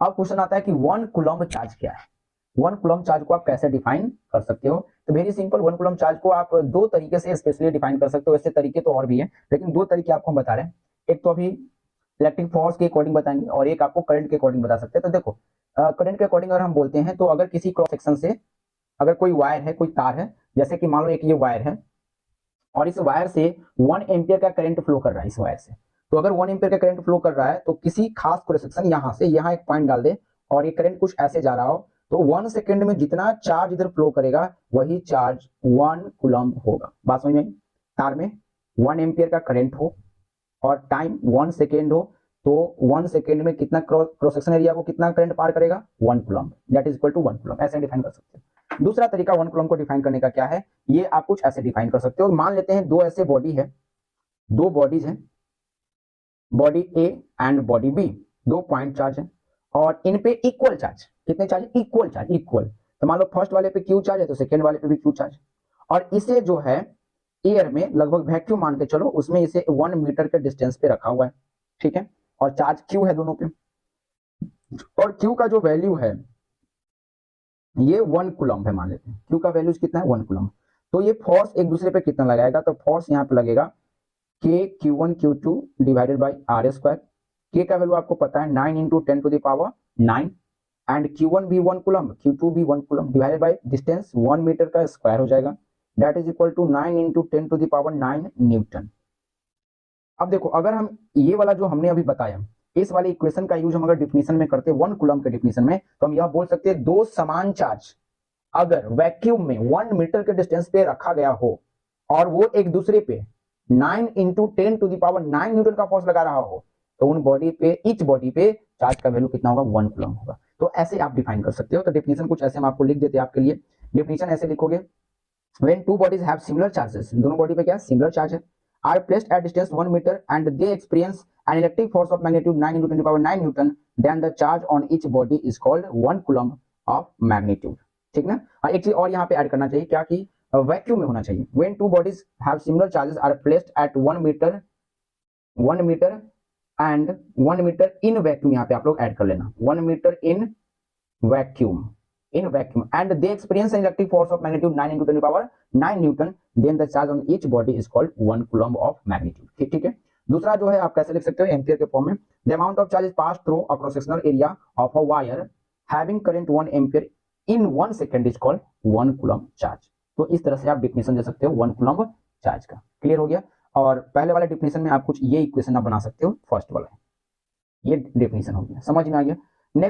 अब क्वेश्चन आता है कि 1 कूलम्ब चार्ज क्या है। 1 कूलम्ब चार्ज को आप कैसे डिफाइन कर सकते हो? तो वेरी सिंपल, 1 कूलम्ब चार्ज को आप दो तरीके से स्पेशली डिफाइन कर सकते हो। ऐसे तरीके तो और भी है, लेकिन दो तरीके आपको हम बता रहे हैं। एक तो अभी इलेक्ट्रिक फोर्स के अकॉर्डिंग बताएंगे और एक आपको करंट के अकॉर्डिंग बता सकते हैं। तो देखो करंट के अकॉर्डिंग अगर हम बोलते हैं तो अगर किसी क्रॉस सेक्शन से अगर कोई वायर है, कोई तार है, जैसे कि मान लो एक ये वायर है और इस वायर से 1 एम्पियर का करंट फ्लो कर रहा है इस वायर से। तो अगर 1 एम्पियर का करंट फ्लो कर रहा है तो किसी खास क्रॉस सेक्शन यहां से यहां एक पॉइंट डाल दे और ये करंट कुछ ऐसे जा रहा हो, तो 1 सेकेंड में जितना चार्ज इधर फ्लो करेगा वही चार्ज 1 कूलम्ब होगा। बात समझ में आई? तार में 1 एम्पियर का करंट हो और टाइम 1 सेकेंड हो, तो 1 सेकेंड में कितना क्रॉस सेक्शन एरिया को कितना करंट पार करेगा? 1 coulomb, that is equal to 1 coulomb. ऐसे डिफाइन कर सकते हैं। दूसरा तरीका 1 कूलम्ब को डिफाइन करने का क्या है, ये आप कुछ ऐसे डिफाइन कर सकते हो। मान लेते हैं दो ऐसे बॉडी है, दो बॉडीज हैं, body A and body B, दो पॉइंट चार्ज है और इन पे इक्वल चार्ज, कितने चार्ज? Equal charge, equal. तो मान लो फर्स्ट वाले पे क्यू चार्ज है तो सेकेंड वाले पे भी क्यू चार्ज, और इसे जो है एयर में लगभग वैक्यूम मान के चलो, उसमें इसे 1 मीटर के डिस्टेंस पे रखा हुआ है, ठीक है, और चार्ज क्यू है दोनों पे, और क्यू का जो वैल्यू है ये 1 कूलम्ब है। मान लेते हैं क्यू का वैल्यू कितना है? 1 कूलम्ब। तो ये फोर्स एक दूसरे पे कितना लगाएगा? तो फोर्स यहाँ पे लगेगा के Q1 Q2 divided by are square. के का वैल्यू आपको पता है 9 into 10 to the power 9, and Q1 भी 1 कूलम्ब, Q2 भी 1 coulomb, divided by distance 1 metre का स्क्वायर हो जाएगा, that is equal to 9 into 10 to the power 9 newton. अब देखो अगर हम ये वाला जो हमने अभी बताया, इस वाले इक्वेशन का यूज हम अगर डिफिनीशन में करते 1 कूलम्ब के डिफिनीशन में, तो हम यह बोल सकते हैं दो समान चार्ज अगर वैक्यूम में 1 मीटर के डिस्टेंस पे रखा गया हो और वो एक दूसरे पे 9 into 10 to the power 9 newton का फोर्स लगा रहा हो, तो उन बॉडी पे, ईच बॉडी पे चार्ज का वैल्यू कितना होगा? 1 कूलम्ब होगा। तो ऐसे आप डिफाइन कर सकते हो। तो डिफिनीशन कुछ ऐसे हम आपको लिख देते हैं आपके लिए। डिफिनीशन ऐसे लिखोगे, when two bodies have similar charges, दोनों बॉडी पे क्या सिमिलर चार्ज है, are placed at distance 1 meter and they experience an electric force of magnitude 9 into 10 to the power 9 newton, then the charge on each body is called 1 coulomb of magnitude। ठीक ना? एक चीज और यहाँ पे add करना चाहिए, क्या कि वैक्यूम में होना चाहिए। when two bodies have similar charges are placed at 1 meter and 1 meter in vacuum, यहाँ पे आप लोग ऐड कर लेना 1 meter in vacuum and they experience an electric force of magnitude 9 into 10 to the power 9 newton, then the charge on each body is called 1 coulomb of magnitude। ठीक है। दूसरा जो है आप कैसे लिख सकते हो? एम्पियर के फॉर्म में, the amount of charge is passed through a cross sectional area of a wire having current 1 ampere in 1 second is called 1 coulomb charge। तो इस तरह से आप डिफिनेशन दे सकते हो 1 coulomb चार्ज का। क्लियर हो गया? और पहले वाले डिफिनेशन में आप कुछ ये इक्वेशन आप बना सकते हो, फर्स्ट वाला ये डिफिनेशन हो गया, समझ में आ गया?